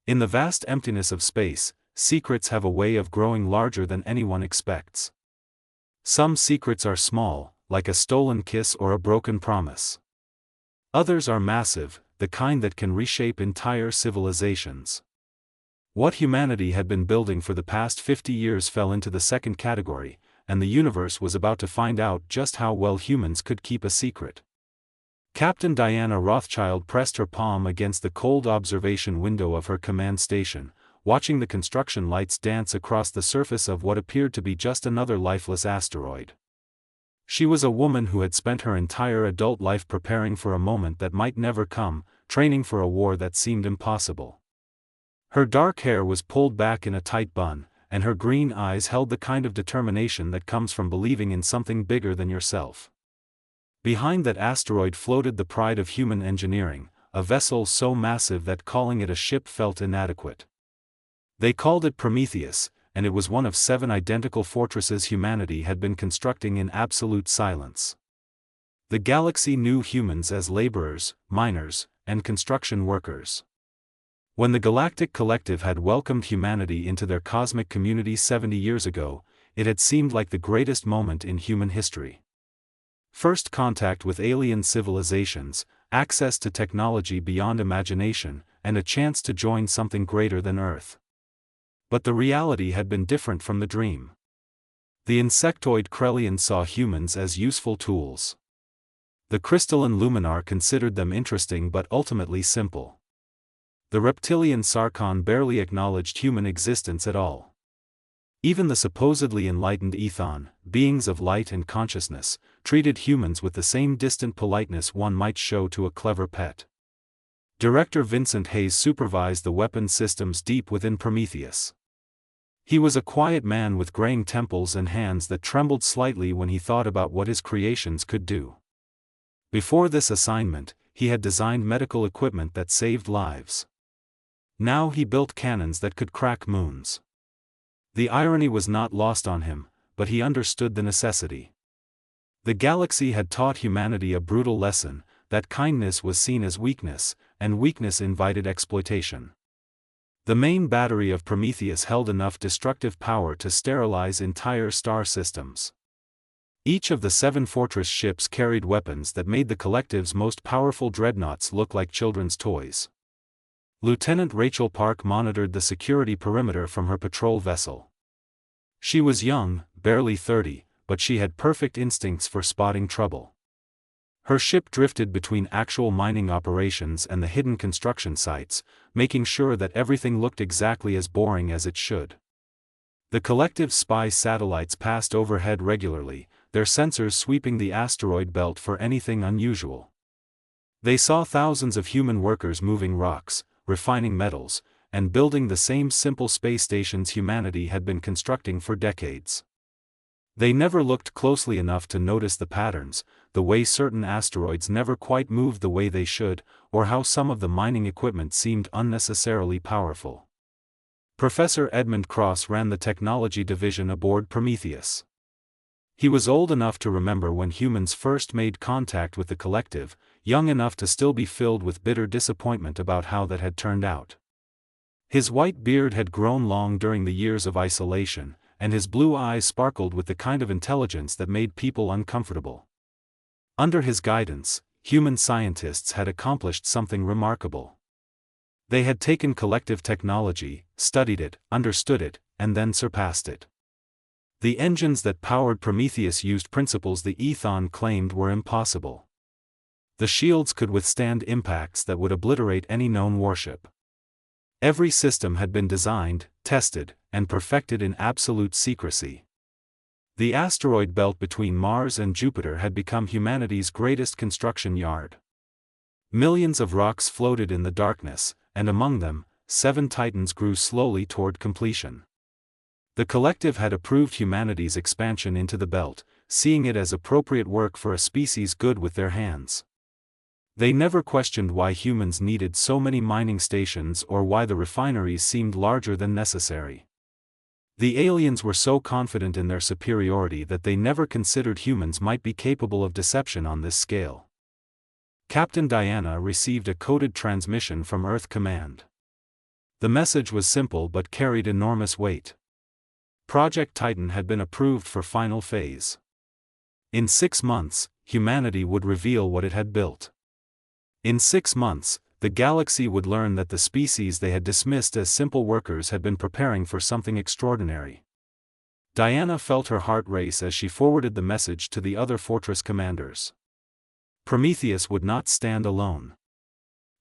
In the vast emptiness of space, secrets have a way of growing larger than anyone expects. Some secrets are small, like a stolen kiss or a broken promise. Others are massive, the kind that can reshape entire civilizations. What humanity had been building for the past 50 years fell into the second category, and the universe was about to find out just how well humans could keep a secret. Captain Diana Rothschild pressed her palm against the cold observation window of her command station, watching the construction lights dance across the surface of what appeared to be just another lifeless asteroid. She was a woman who had spent her entire adult life preparing for a moment that might never come, training for a war that seemed impossible. Her dark hair was pulled back in a tight bun, and her green eyes held the kind of determination that comes from believing in something bigger than yourself. Behind that asteroid floated the pride of human engineering, a vessel so massive that calling it a ship felt inadequate. They called it Prometheus, and it was one of 7 identical fortresses humanity had been constructing in absolute silence. The galaxy knew humans as laborers, miners, and construction workers. When the Galactic Collective had welcomed humanity into their cosmic community 70 years ago, it had seemed like the greatest moment in human history. First contact with alien civilizations, access to technology beyond imagination, and a chance to join something greater than Earth. But the reality had been different from the dream. The insectoid Krellians saw humans as useful tools. The crystalline Luminar considered them interesting but ultimately simple. The reptilian Sarkon barely acknowledged human existence at all. Even the supposedly enlightened Ethon, beings of light and consciousness, treated humans with the same distant politeness one might show to a clever pet. Director Vincent Hayes supervised the weapon systems deep within Prometheus. He was a quiet man with graying temples and hands that trembled slightly when he thought about what his creations could do. Before this assignment, he had designed medical equipment that saved lives. Now he built cannons that could crack moons. The irony was not lost on him, but he understood the necessity. The galaxy had taught humanity a brutal lesson, that kindness was seen as weakness, and weakness invited exploitation. The main battery of Prometheus held enough destructive power to sterilize entire star systems. Each of the 7 fortress ships carried weapons that made the Collective's most powerful dreadnoughts look like children's toys. Lieutenant Rachel Park monitored the security perimeter from her patrol vessel. She was young, barely 30, but she had perfect instincts for spotting trouble. Her ship drifted between actual mining operations and the hidden construction sites, making sure that everything looked exactly as boring as it should. The Collective's spy satellites passed overhead regularly, their sensors sweeping the asteroid belt for anything unusual. They saw thousands of human workers moving rocks, refining metals, and building the same simple space stations humanity had been constructing for decades. They never looked closely enough to notice the patterns, the way certain asteroids never quite moved the way they should, or how some of the mining equipment seemed unnecessarily powerful. Professor Edmund Cross ran the technology division aboard Prometheus. He was old enough to remember when humans first made contact with the Collective, young enough to still be filled with bitter disappointment about how that had turned out. His white beard had grown long during the years of isolation, and his blue eyes sparkled with the kind of intelligence that made people uncomfortable. Under his guidance, human scientists had accomplished something remarkable. They had taken collective technology, studied it, understood it, and then surpassed it. The engines that powered Prometheus used principles the Ethon claimed were impossible. The shields could withstand impacts that would obliterate any known warship. Every system had been designed, tested, and perfected in absolute secrecy. The asteroid belt between Mars and Jupiter had become humanity's greatest construction yard. Millions of rocks floated in the darkness, and among them, 7 titans grew slowly toward completion. The Collective had approved humanity's expansion into the belt, seeing it as appropriate work for a species good with their hands. They never questioned why humans needed so many mining stations or why the refineries seemed larger than necessary. The aliens were so confident in their superiority that they never considered humans might be capable of deception on this scale. Captain Diana received a coded transmission from Earth Command. The message was simple but carried enormous weight. Project Titan had been approved for final phase. In 6 months, humanity would reveal what it had built. In 6 months, the galaxy would learn that the species they had dismissed as simple workers had been preparing for something extraordinary. Diana felt her heart race as she forwarded the message to the other fortress commanders. Prometheus would not stand alone.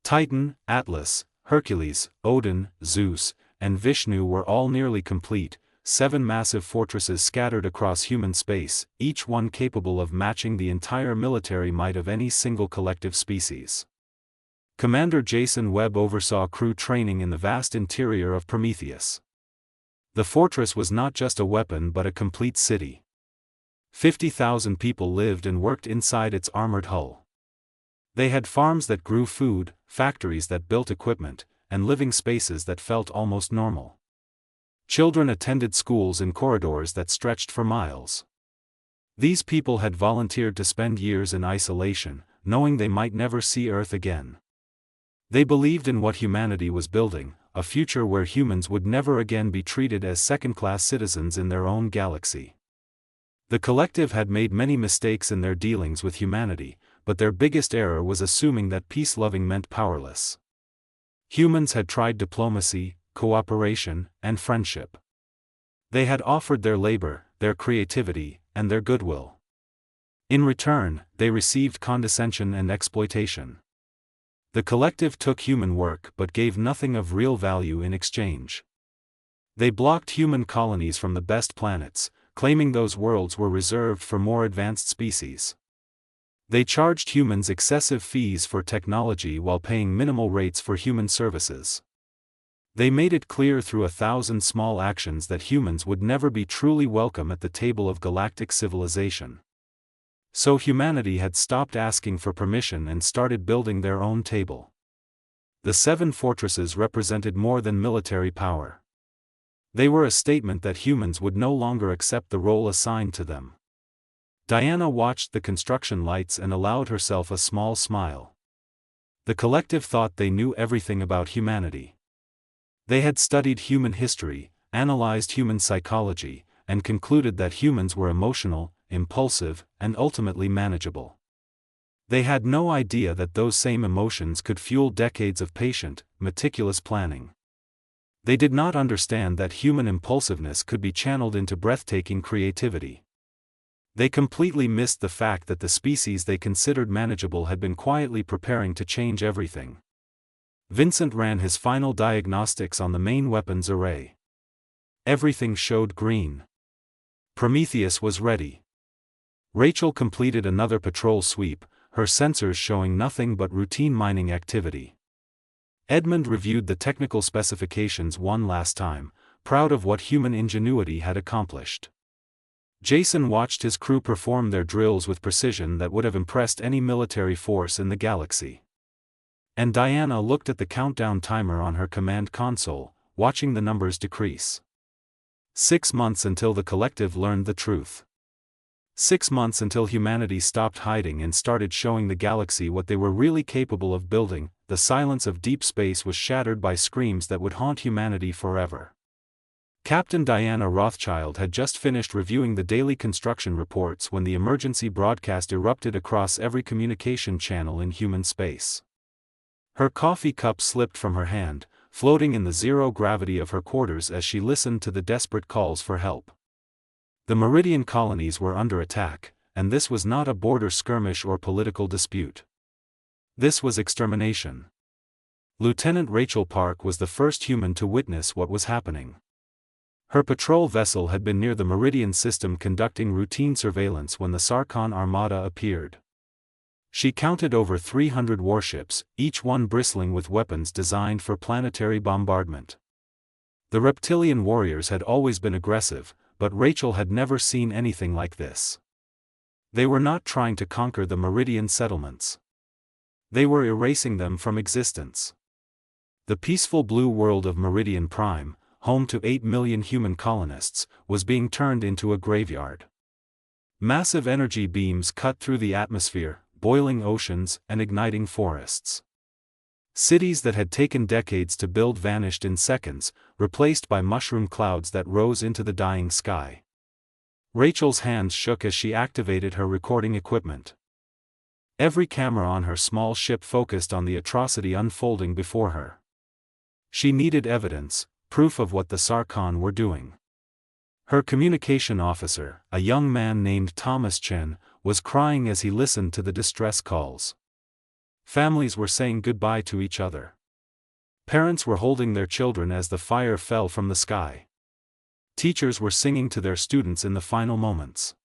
Titan, Atlas, Hercules, Odin, Zeus, and Vishnu were all nearly complete, 7 massive fortresses scattered across human space, each one capable of matching the entire military might of any single collective species. Commander Jason Webb oversaw crew training in the vast interior of Prometheus. The fortress was not just a weapon but a complete city. 50,000 people lived and worked inside its armored hull. They had farms that grew food, factories that built equipment, and living spaces that felt almost normal. Children attended schools in corridors that stretched for miles. These people had volunteered to spend years in isolation, knowing they might never see Earth again. They believed in what humanity was building, a future where humans would never again be treated as second-class citizens in their own galaxy. The collective had made many mistakes in their dealings with humanity, but their biggest error was assuming that peace-loving meant powerless. Humans had tried diplomacy, cooperation, and friendship. They had offered their labor, their creativity, and their goodwill. In return, they received condescension and exploitation. The collective took human work but gave nothing of real value in exchange. They blocked human colonies from the best planets, claiming those worlds were reserved for more advanced species. They charged humans excessive fees for technology while paying minimal rates for human services. They made it clear through 1,000 small actions that humans would never be truly welcome at the table of galactic civilization. So humanity had stopped asking for permission and started building their own table. The 7 fortresses represented more than military power. They were a statement that humans would no longer accept the role assigned to them. Diana watched the construction lights and allowed herself a small smile. The collective thought they knew everything about humanity. They had studied human history, analyzed human psychology, and concluded that humans were emotional, impulsive, and ultimately manageable. They had no idea that those same emotions could fuel decades of patient, meticulous planning. They did not understand that human impulsiveness could be channeled into breathtaking creativity. They completely missed the fact that the species they considered manageable had been quietly preparing to change everything. Vincent ran his final diagnostics on the main weapons array. Everything showed green. Prometheus was ready. Rachel completed another patrol sweep, her sensors showing nothing but routine mining activity. Edmund reviewed the technical specifications one last time, proud of what human ingenuity had accomplished. Jason watched his crew perform their drills with precision that would have impressed any military force in the galaxy. And Diana looked at the countdown timer on her command console, watching the numbers decrease. 6 months until the collective learned the truth. 6 months until humanity stopped hiding and started showing the galaxy what they were really capable of building. The silence of deep space was shattered by screams that would haunt humanity forever. Captain Diana Rothschild had just finished reviewing the daily construction reports when the emergency broadcast erupted across every communication channel in human space. Her coffee cup slipped from her hand, floating in the zero gravity of her quarters as she listened to the desperate calls for help. The Meridian colonies were under attack, and this was not a border skirmish or political dispute. This was extermination. Lieutenant Rachel Park was the first human to witness what was happening. Her patrol vessel had been near the Meridian system conducting routine surveillance when the Sarkhan Armada appeared. She counted over 300 warships, each one bristling with weapons designed for planetary bombardment. The reptilian warriors had always been aggressive, but Rachel had never seen anything like this. They were not trying to conquer the Meridian settlements. They were erasing them from existence. The peaceful blue world of Meridian Prime, home to 8 million human colonists, was being turned into a graveyard. Massive energy beams cut through the atmosphere, boiling oceans, and igniting forests. Cities that had taken decades to build vanished in seconds, replaced by mushroom clouds that rose into the dying sky. Rachel's hands shook as she activated her recording equipment. Every camera on her small ship focused on the atrocity unfolding before her. She needed evidence, proof of what the Sarkhan were doing. Her communication officer, a young man named Thomas Chen, was crying as he listened to the distress calls. Families were saying goodbye to each other. Parents were holding their children as the fire fell from the sky. Teachers were singing to their students in the final moments.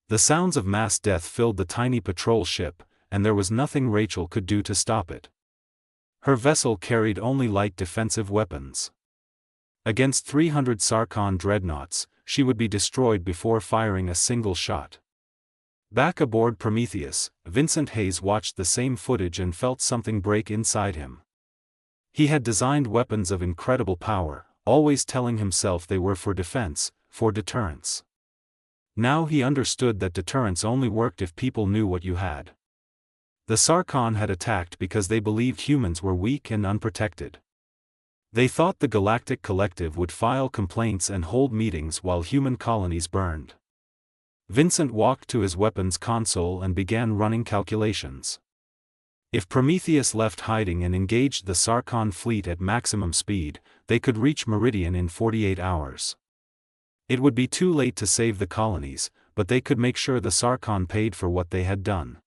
The sounds of mass death filled the tiny patrol ship, and there was nothing Rachel could do to stop it. Her vessel carried only light defensive weapons. Against 300 Sarkhan dreadnoughts, she would be destroyed before firing a single shot. Back aboard Prometheus, Vincent Hayes watched the same footage and felt something break inside him. He had designed weapons of incredible power, always telling himself they were for defense, for deterrence. Now he understood that deterrence only worked if people knew what you had. The Sarkhan had attacked because they believed humans were weak and unprotected. They thought the Galactic Collective would file complaints and hold meetings while human colonies burned. Vincent walked to his weapons console and began running calculations. If Prometheus left hiding and engaged the Sarkhan fleet at maximum speed, they could reach Meridian in 48 hours. It would be too late to save the colonies, but they could make sure the Sarkhan paid for what they had done.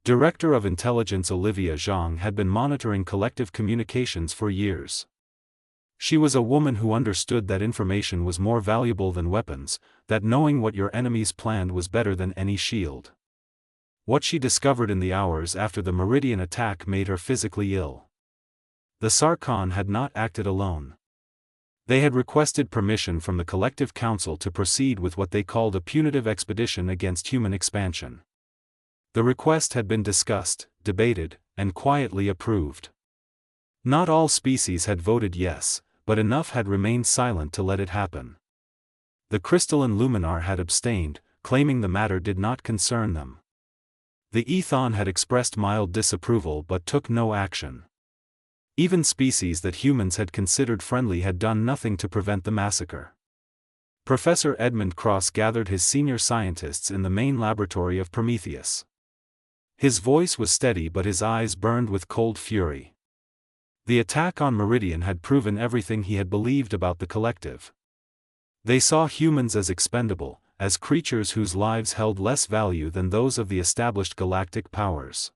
Director of Intelligence Olivia Zhang had been monitoring collective communications for years. She was a woman who understood that information was more valuable than weapons, that knowing what your enemies planned was better than any shield. What she discovered in the hours after the Meridian attack made her physically ill. The Sarkhan had not acted alone. They had requested permission from the Collective Council to proceed with what they called a punitive expedition against human expansion. The request had been discussed, debated, and quietly approved. Not all species had voted yes, but enough had remained silent to let it happen. The crystalline Luminar had abstained, claiming the matter did not concern them. The Ethon had expressed mild disapproval but took no action. Even species that humans had considered friendly had done nothing to prevent the massacre. Professor Edmund Cross gathered his senior scientists in the main laboratory of Prometheus. His voice was steady but his eyes burned with cold fury. The attack on Meridian had proven everything he had believed about the collective. They saw humans as expendable, as creatures whose lives held less value than those of the established galactic powers.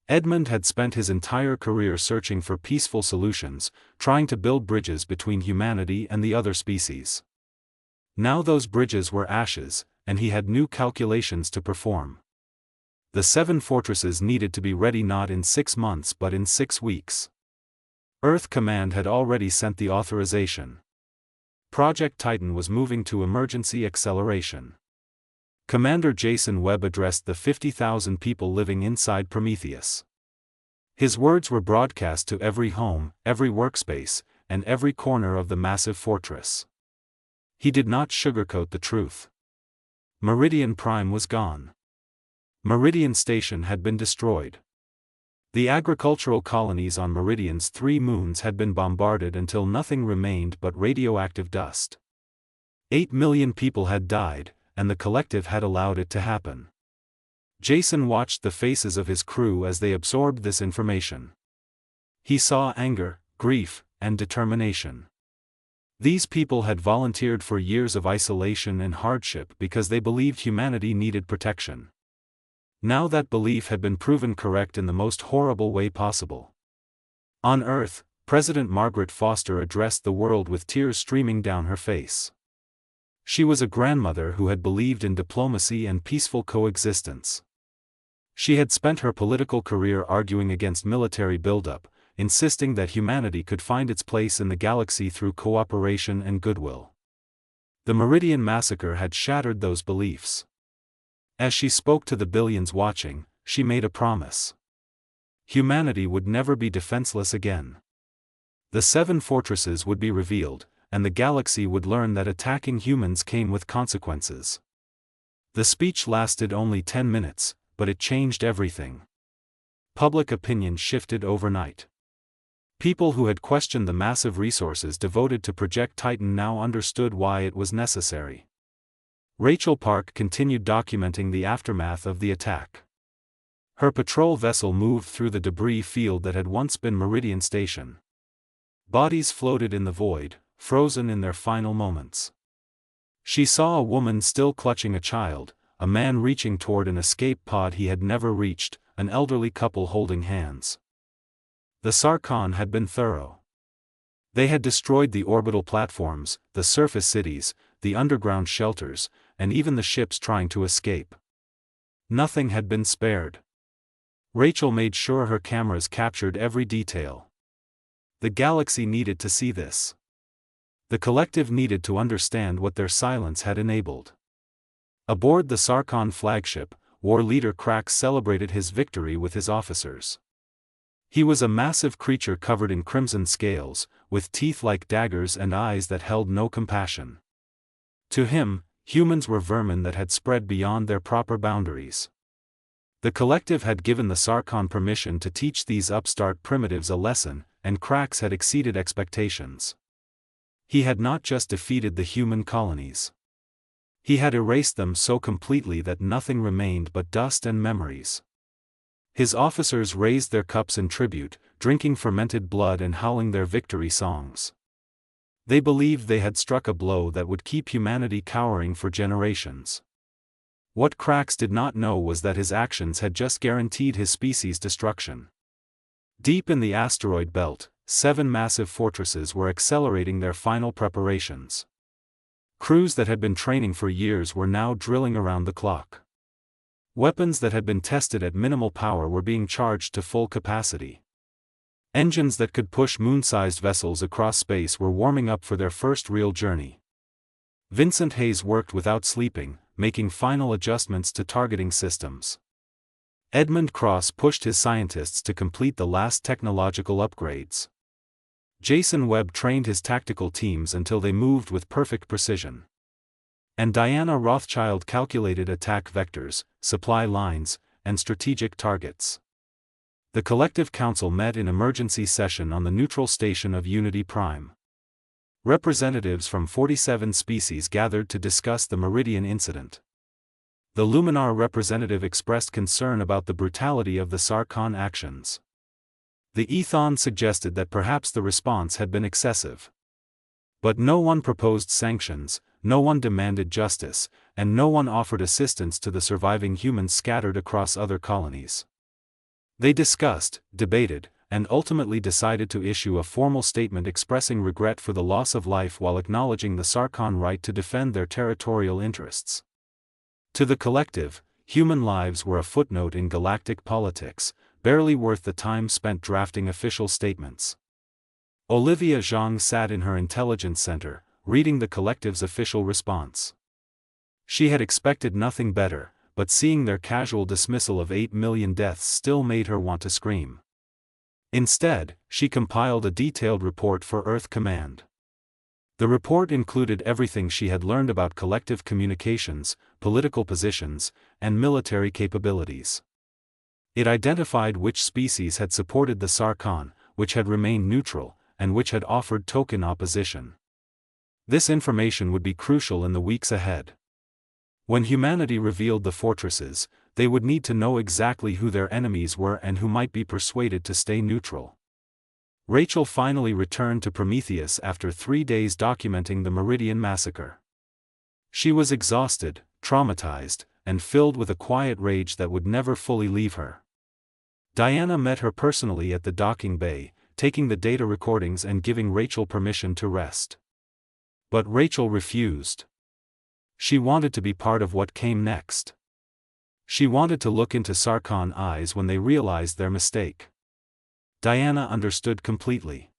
Edmund had spent his entire career searching for peaceful solutions, trying to build bridges between humanity and the other species. Now those bridges were ashes, and he had new calculations to perform. The 7 fortresses needed to be ready not in 6 months but in 6 weeks. Earth Command had already sent the authorization. Project Titan was moving to emergency acceleration. Commander Jason Webb addressed the 50,000 people living inside Prometheus. His words were broadcast to every home, every workspace, and every corner of the massive fortress. He did not sugarcoat the truth. Meridian Prime was gone. Meridian Station had been destroyed. The agricultural colonies on Meridian's 3 moons had been bombarded until nothing remained but radioactive dust. 8 million people had died, and the collective had allowed it to happen. Jason watched the faces of his crew as they absorbed this information. He saw anger, grief, and determination. These people had volunteered for years of isolation and hardship because they believed humanity needed protection. Now that belief had been proven correct in the most horrible way possible. On Earth, President Margaret Foster addressed the world with tears streaming down her face. She was a grandmother who had believed in diplomacy and peaceful coexistence. She had spent her political career arguing against military buildup, insisting that humanity could find its place in the galaxy through cooperation and goodwill. The Meridian massacre had shattered those beliefs. As she spoke to the billions watching, she made a promise. Humanity would never be defenseless again. The 7 fortresses would be revealed, and the galaxy would learn that attacking humans came with consequences. The speech lasted only 10 minutes, but it changed everything. public opinion shifted overnight. People who had questioned the massive resources devoted to Project Titan now understood why it was necessary. Rachel Park continued documenting the aftermath of the attack. Her patrol vessel moved through the debris field that had once been Meridian Station. Bodies floated in the void, frozen in their final moments. She saw a woman still clutching a child, a man reaching toward an escape pod he had never reached, an elderly couple holding hands. The Sarkhan had been thorough. They had destroyed the orbital platforms, the surface cities, the underground shelters, and even the ships trying to escape. Nothing had been spared. Rachel made sure her cameras captured every detail. The galaxy needed to see this. The collective needed to understand what their silence had enabled. Aboard the Sarkhan flagship, War Leader Krax celebrated his victory with his officers. He was a massive creature covered in crimson scales, with teeth like daggers and eyes that held no compassion. To him, humans were vermin that had spread beyond their proper boundaries. The collective had given the Sarkhan permission to teach these upstart primitives a lesson, and Krax had exceeded expectations. He had not just defeated the human colonies. He had erased them so completely that nothing remained but dust and memories. His officers raised their cups in tribute, drinking fermented blood and howling their victory songs. They believed they had struck a blow that would keep humanity cowering for generations. What Krax did not know was that his actions had just guaranteed his species' destruction. Deep in the asteroid belt, 7 massive fortresses were accelerating their final preparations. Crews that had been training for years were now drilling around the clock. Weapons that had been tested at minimal power were being charged to full capacity. Engines that could push moon-sized vessels across space were warming up for their first real journey. Vincent Hayes worked without sleeping, making final adjustments to targeting systems. Edmund Cross pushed his scientists to complete the last technological upgrades. Jason Webb trained his tactical teams until they moved with perfect precision. And Diana Rothschild calculated attack vectors, supply lines, and strategic targets. The Collective Council met in emergency session on the neutral station of Unity Prime. Representatives from 47 species gathered to discuss the Meridian incident. The Luminar representative expressed concern about the brutality of the Sarkhan actions. The Ethon suggested that perhaps the response had been excessive. But no one proposed sanctions, no one demanded justice, and no one offered assistance to the surviving humans scattered across other colonies. They discussed, debated, and ultimately decided to issue a formal statement expressing regret for the loss of life while acknowledging the Sarkhan right to defend their territorial interests. To the collective, human lives were a footnote in galactic politics, barely worth the time spent drafting official statements. Olivia Zhang sat in her intelligence center, reading the collective's official response. She had expected nothing better, but seeing their casual dismissal of 8 million deaths still made her want to scream. Instead, she compiled a detailed report for Earth Command. The report included everything she had learned about collective communications, political positions, and military capabilities. It identified which species had supported the Sarkhan, which had remained neutral, and which had offered token opposition. This information would be crucial in the weeks ahead. When humanity revealed the fortresses, they would need to know exactly who their enemies were and who might be persuaded to stay neutral. Rachel finally returned to Prometheus after 3 days documenting the Meridian massacre. She was exhausted, traumatized, and filled with a quiet rage that would never fully leave her. Diana met her personally at the docking bay, taking the data recordings and giving Rachel permission to rest. But Rachel refused. She wanted to be part of what came next. She wanted to look into Sarkhan eyes when they realized their mistake. Diana understood completely.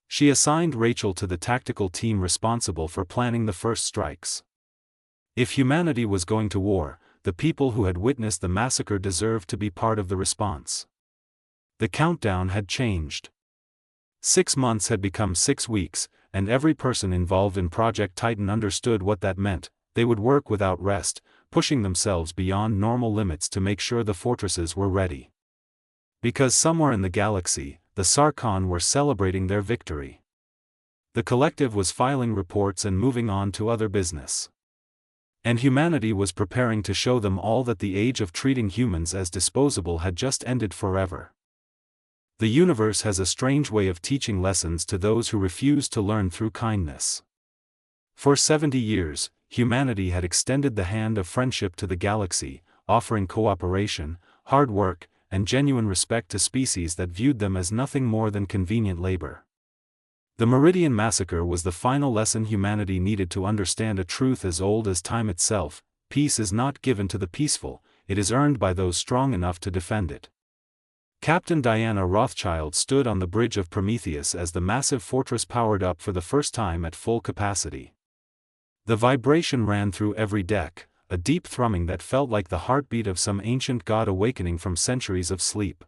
She assigned Rachel to the tactical team responsible for planning the first strikes. If humanity was going to war, the people who had witnessed the massacre deserved to be part of the response. The countdown had changed. 6 months had become 6 weeks, and every person involved in Project Titan understood what that meant. They would work without rest, pushing themselves beyond normal limits to make sure the fortresses were ready. Because somewhere in the galaxy, the Sarkhan were celebrating their victory. The collective was filing reports and moving on to other business. And humanity was preparing to show them all that the age of treating humans as disposable had just ended forever. The universe has a strange way of teaching lessons to those who refuse to learn through kindness. For 70 years, humanity had extended the hand of friendship to the galaxy, offering cooperation, hard work, and genuine respect to species that viewed them as nothing more than convenient labor. The Meridian Massacre was the final lesson humanity needed to understand a truth as old as time itself: peace is not given to the peaceful, it is earned by those strong enough to defend it. Captain Diana Rothschild stood on the bridge of Prometheus as the massive fortress powered up for the first time at full capacity. The vibration ran through every deck, a deep thrumming that felt like the heartbeat of some ancient god awakening from centuries of sleep.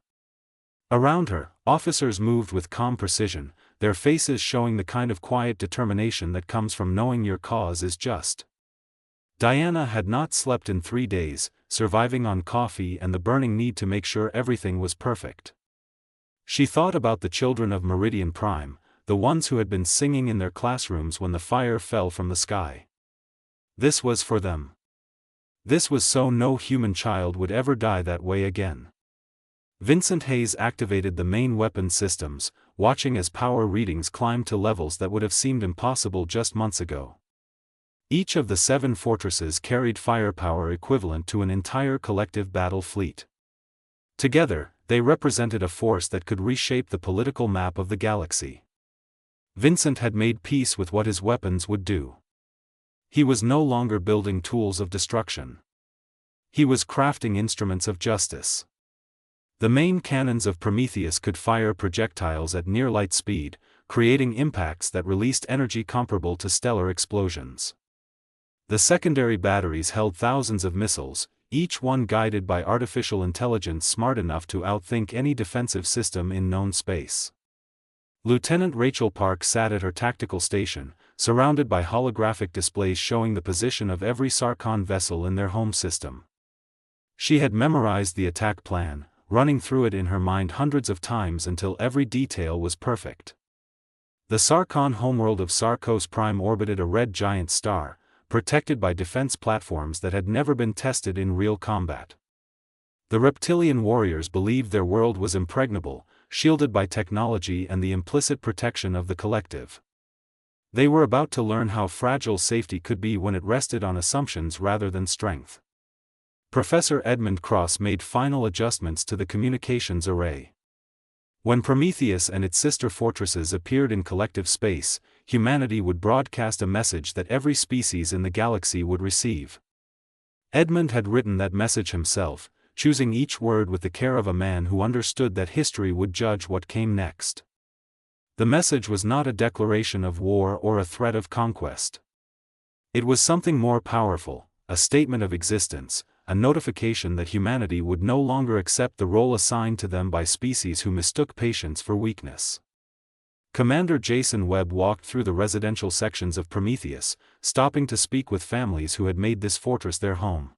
Around her, officers moved with calm precision, their faces showing the kind of quiet determination that comes from knowing your cause is just. Diana had not slept in 3 days, surviving on coffee and the burning need to make sure everything was perfect. She thought about the children of Meridian Prime, the ones who had been singing in their classrooms when the fire fell from the sky. This was for them. This was so no human child would ever die that way again. Vincent Hayes activated the main weapon systems, watching as power readings climbed to levels that would have seemed impossible just months ago. Each of the 7 fortresses carried firepower equivalent to an entire collective battle fleet. Together, they represented a force that could reshape the political map of the galaxy. Vincent had made peace with what his weapons would do. He was no longer building tools of destruction. He was crafting instruments of justice. The main cannons of Prometheus could fire projectiles at near-light speed, creating impacts that released energy comparable to stellar explosions. The secondary batteries held thousands of missiles, each one guided by artificial intelligence smart enough to outthink any defensive system in known space. Lieutenant Rachel Park sat at her tactical station, surrounded by holographic displays showing the position of every Sarkhan vessel in their home system. She had memorized the attack plan, running through it in her mind hundreds of times until every detail was perfect. The Sarkhan homeworld of Sarkos Prime orbited a red giant star, protected by defense platforms that had never been tested in real combat. The reptilian warriors believed their world was impregnable, shielded by technology and the implicit protection of the collective. They were about to learn how fragile safety could be when it rested on assumptions rather than strength. Professor Edmund Cross made final adjustments to the communications array. When Prometheus and its sister fortresses appeared in collective space, humanity would broadcast a message that every species in the galaxy would receive. Edmund had written that message himself, choosing each word with the care of a man who understood that history would judge what came next. The message was not a declaration of war or a threat of conquest. It was something more powerful, a statement of existence, a notification that humanity would no longer accept the role assigned to them by species who mistook patience for weakness. Commander Jason Webb walked through the residential sections of Prometheus, stopping to speak with families who had made this fortress their home.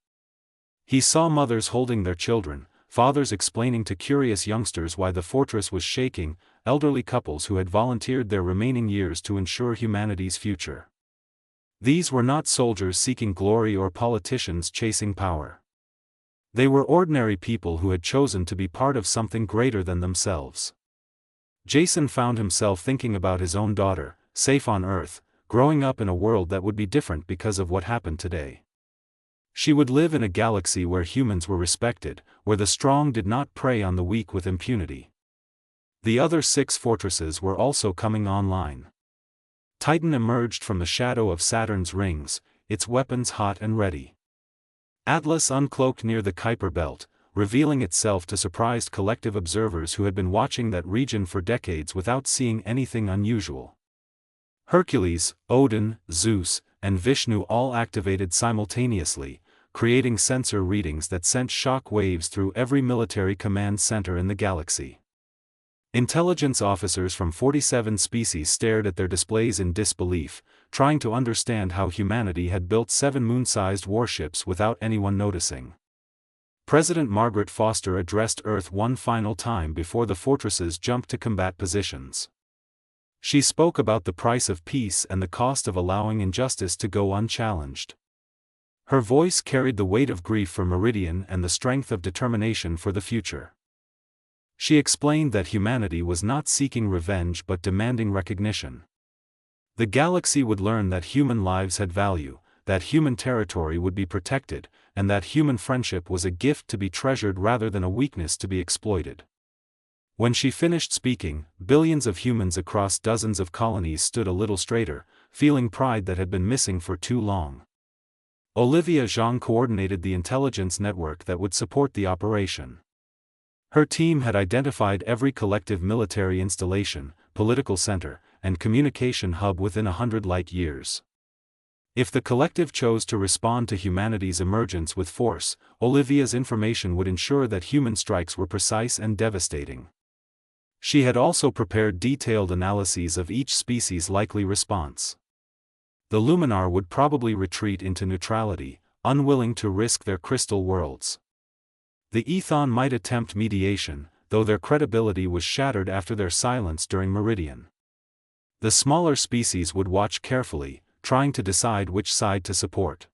He saw mothers holding their children, fathers explaining to curious youngsters why the fortress was shaking, elderly couples who had volunteered their remaining years to ensure humanity's future. These were not soldiers seeking glory or politicians chasing power. They were ordinary people who had chosen to be part of something greater than themselves. Jason found himself thinking about his own daughter, safe on Earth, growing up in a world that would be different because of what happened today. She would live in a galaxy where humans were respected, where the strong did not prey on the weak with impunity. The other 6 fortresses were also coming online. Titan emerged from the shadow of Saturn's rings, its weapons hot and ready. Atlas uncloaked near the Kuiper Belt, revealing itself to surprised collective observers who had been watching that region for decades without seeing anything unusual. Hercules, Odin, Zeus, and Vishnu all activated simultaneously, creating sensor readings that sent shock waves through every military command center in the galaxy. Intelligence officers from 47 species stared at their displays in disbelief, trying to understand how humanity had built 7 moon-sized warships without anyone noticing. President Margaret Foster addressed Earth one final time before the fortresses jumped to combat positions. She spoke about the price of peace and the cost of allowing injustice to go unchallenged. Her voice carried the weight of grief for Meridian and the strength of determination for the future. She explained that humanity was not seeking revenge but demanding recognition. The galaxy would learn that human lives had value, that human territory would be protected, and that human friendship was a gift to be treasured rather than a weakness to be exploited. When she finished speaking, billions of humans across dozens of colonies stood a little straighter, feeling pride that had been missing for too long. Olivia Zhang coordinated the intelligence network that would support the operation. Her team had identified every collective military installation, political center, and communication hub within 100 light-years. If the collective chose to respond to humanity's emergence with force, Olivia's information would ensure that human strikes were precise and devastating. She had also prepared detailed analyses of each species' likely response. The Luminar would probably retreat into neutrality, unwilling to risk their crystal worlds. The Ethon might attempt mediation, though their credibility was shattered after their silence during Meridian. The smaller species would watch carefully, trying to decide which side to support.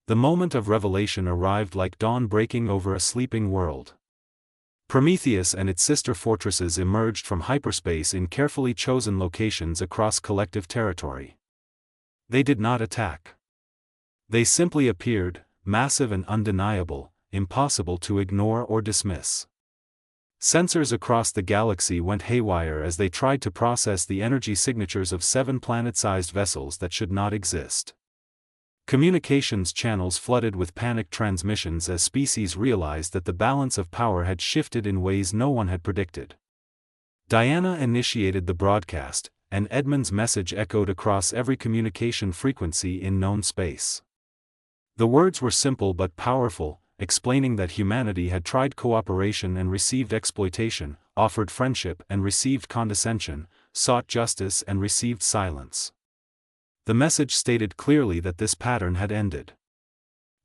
The moment of revelation arrived like dawn breaking over a sleeping world. Prometheus and its sister fortresses emerged from hyperspace in carefully chosen locations across collective territory. They did not attack. They simply appeared, massive and undeniable, impossible to ignore or dismiss. Sensors across the galaxy went haywire as they tried to process the energy signatures of 7 planet-sized vessels that should not exist. Communications channels flooded with panicked transmissions as species realized that the balance of power had shifted in ways no one had predicted. Diana initiated the broadcast, and Edmund's message echoed across every communication frequency in known space. The words were simple but powerful, explaining that humanity had tried cooperation and received exploitation, offered friendship and received condescension, sought justice and received silence. The message stated clearly that this pattern had ended.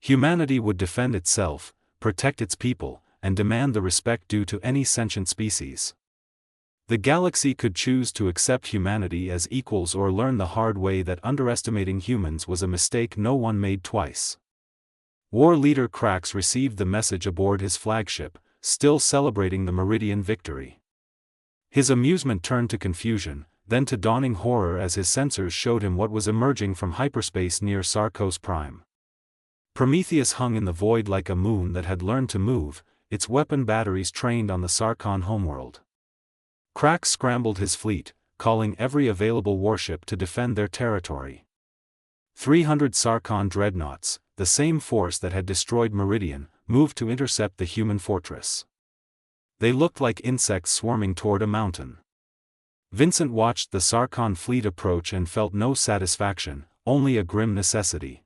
Humanity would defend itself, protect its people, and demand the respect due to any sentient species. The galaxy could choose to accept humanity as equals or learn the hard way that underestimating humans was a mistake no one made twice. War leader Krax received the message aboard his flagship, still celebrating the Meridian victory. His amusement turned to confusion, then to dawning horror as his sensors showed him what was emerging from hyperspace near Sarkos Prime. Prometheus hung in the void like a moon that had learned to move, its weapon batteries trained on the Sarkon homeworld. Krax scrambled his fleet, calling every available warship to defend their territory. 300 Sarkon dreadnoughts, the same force that had destroyed Meridian, moved to intercept the human fortress. They looked like insects swarming toward a mountain. Vincent watched the Sarkon fleet approach and felt no satisfaction, only a grim necessity.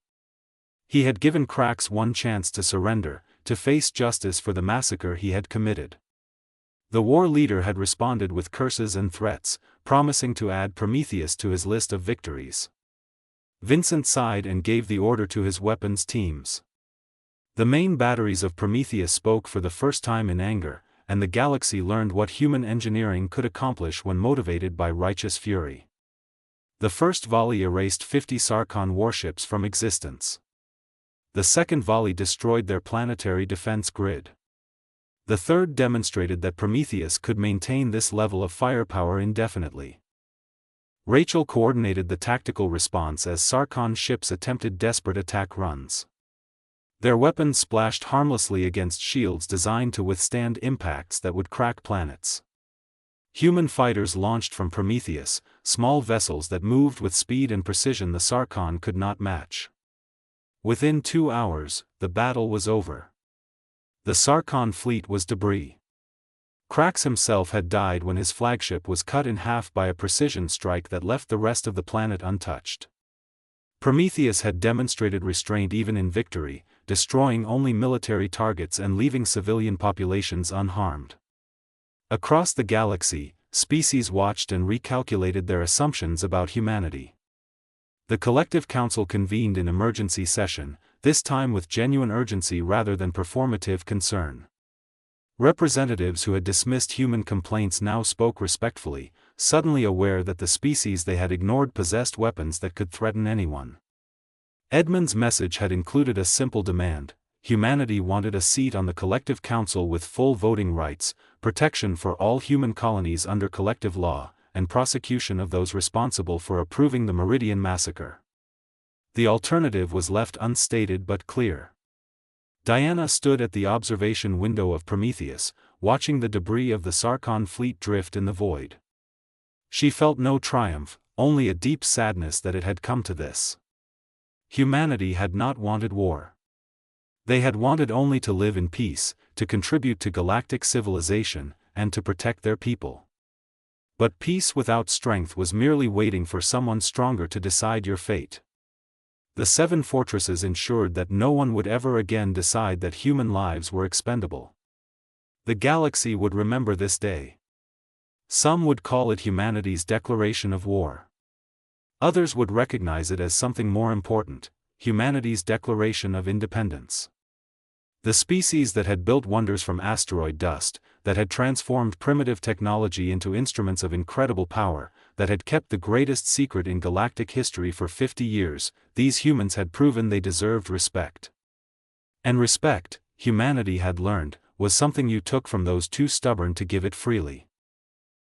He had given Krax one chance to surrender, to face justice for the massacre he had committed. The war leader had responded with curses and threats, promising to add Prometheus to his list of victories. Vincent sighed and gave the order to his weapons teams. The main batteries of Prometheus spoke for the first time in anger, and the galaxy learned what human engineering could accomplish when motivated by righteous fury. The first volley erased 50 Sarkon warships from existence. The second volley destroyed their planetary defense grid. The third demonstrated that Prometheus could maintain this level of firepower indefinitely. Rachel coordinated the tactical response as Sarkon ships attempted desperate attack runs. Their weapons splashed harmlessly against shields designed to withstand impacts that would crack planets. Human fighters launched from Prometheus, small vessels that moved with speed and precision the Sarkon could not match. Within 2 hours, the battle was over. The Sarkon fleet was debris. Krax himself had died when his flagship was cut in half by a precision strike that left the rest of the planet untouched. Prometheus had demonstrated restraint even in victory, destroying only military targets and leaving civilian populations unharmed. Across the galaxy, species watched and recalculated their assumptions about humanity. The Collective Council convened in emergency session, this time with genuine urgency rather than performative concern. Representatives who had dismissed human complaints now spoke respectfully, suddenly aware that the species they had ignored possessed weapons that could threaten anyone. Edmund's message had included a simple demand: humanity wanted a seat on the collective council with full voting rights, protection for all human colonies under collective law, and prosecution of those responsible for approving the Meridian massacre. The alternative was left unstated but clear. Diana stood at the observation window of Prometheus, watching the debris of the Sarkon fleet drift in the void. She felt no triumph, only a deep sadness that it had come to this. Humanity had not wanted war. They had wanted only to live in peace, to contribute to galactic civilization, and to protect their people. But peace without strength was merely waiting for someone stronger to decide your fate. The 7 fortresses ensured that no one would ever again decide that human lives were expendable. The galaxy would remember this day. Some would call it humanity's declaration of war. Others would recognize it as something more important: humanity's declaration of independence. The species that had built wonders from asteroid dust, that had transformed primitive technology into instruments of incredible power, that had kept the greatest secret in galactic history for 50 years, these humans had proven they deserved respect. And respect, humanity had learned, was something you took from those too stubborn to give it freely.